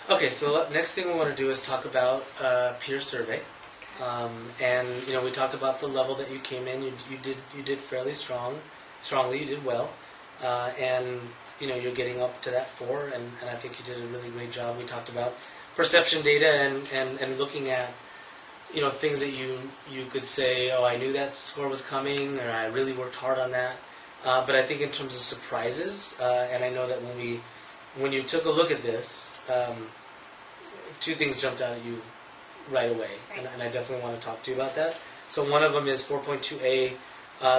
Okay, so next thing we want to do is talk about peer survey. And we talked about the level that you came in. You did fairly strongly. You did well, and you're getting up to that 4, and I think you did a really great job. We talked about perception data and looking at things that you could say, oh, I knew that score was coming, or I really worked hard on that. But I think in terms of surprises, and I know that when you took a look at this, 2 things jumped out at you right away, right. And I definitely want to talk to you about that. So one of them is 4.2a,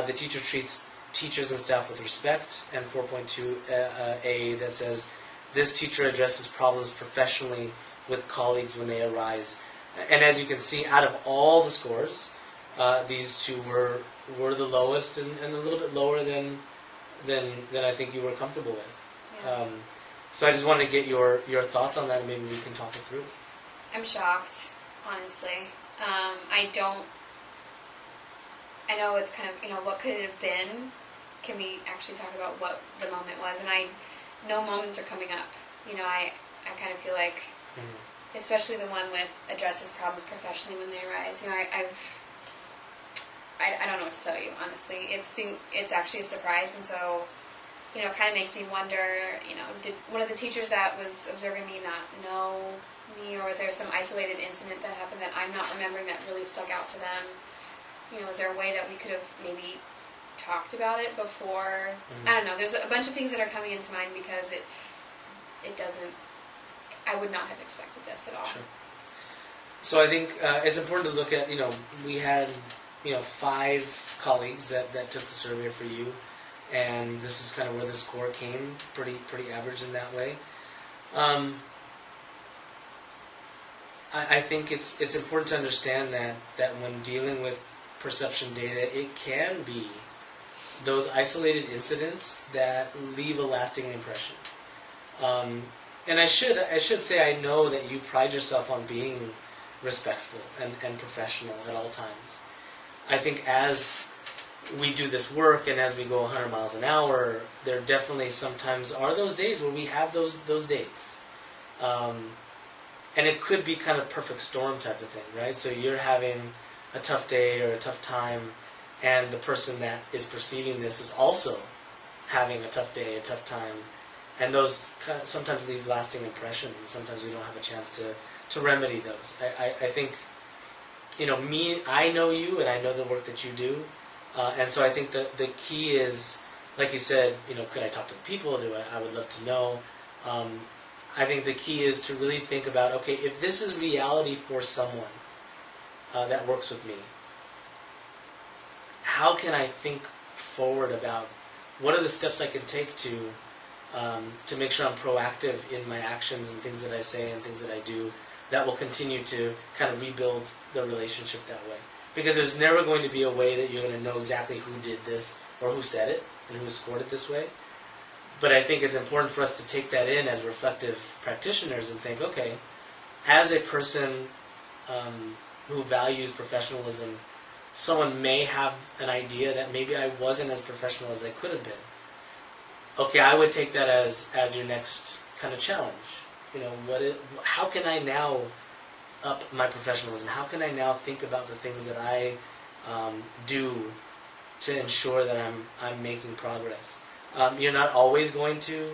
the teacher treats teachers and staff with respect, and 4.2a that says, this teacher addresses problems professionally with colleagues when they arise. And as you can see, out of all the scores, these 2 were the lowest and a little bit lower than I think you were comfortable with. Yeah. So I just wanted to get your thoughts on that, and maybe we can talk it through. I'm shocked, honestly. I know it's kind of, what could it have been? Can we actually talk about what the moment was? And I know moments are coming up. I kind of feel like, especially the one with addresses problems professionally when they arise. I don't know what to tell you, honestly. It's actually a surprise, and so, it kind of makes me wonder, did one of the teachers that was observing me not know me, or was there some isolated incident that happened that I'm not remembering that really stuck out to them? Is there a way that we could have maybe talked about it before? I don't know. There's a bunch of things that are coming into mind because it doesn't, I would not have expected this at all. Sure. So I think it's important to look at, we had, 5 colleagues that took the survey for you, and this is kind of where the score came, pretty average in that way. I think it's important to understand that when dealing with perception data, it can be those isolated incidents that leave a lasting impression. And I should say I know that you pride yourself on being respectful and professional at all times. I think as we do this work and as we go 100 miles an hour, there definitely sometimes are those days where we have those days. And it could be kind of perfect storm type of thing, right? So you're having a tough day or a tough time, and the person that is perceiving this is also having a tough day, a tough time, and those sometimes leave lasting impressions, and sometimes we don't have a chance to remedy those. I think, I know you, and I know the work that you do, and so I think the key is, like you said, could I talk to the people? I would love to know. I think the key is to really think about, okay, if this is reality for someone that works with me, how can I think forward about what are the steps I can take to make sure I'm proactive in my actions and things that I say and things that I do that will continue to kind of rebuild the relationship that way. Because there's never going to be a way that you're going to know exactly who did this or who said it and who scored it this way. But I think it's important for us to take that in as reflective practitioners and think, okay, as a person who values professionalism, someone may have an idea that maybe I wasn't as professional as I could have been. Okay, I would take that as your next kind of challenge. How can I now up my professionalism? How can I now think about the things that I do to ensure that I'm making progress? You're not always going to,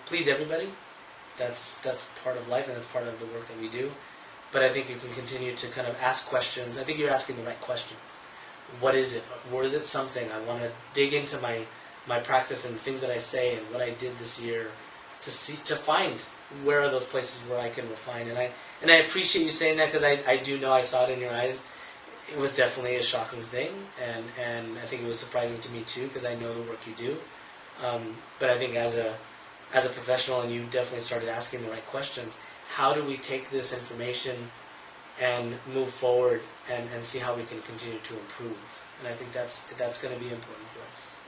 please everybody. That's part of life, and that's part of the work that we do. But I think you can continue to kind of ask questions. I think you're asking the right questions. What is it? Or is it something? I want to dig into my practice and things that I say and what I did this year to find where are those places where I can refine. And I appreciate you saying that, because I do know, I saw it in your eyes. It was definitely a shocking thing, and I think it was surprising to me too, because I know the work you do. But I think as a professional, and you definitely started asking the right questions, how do we take this information and move forward and see how we can continue to improve? And I think that's going to be important for us.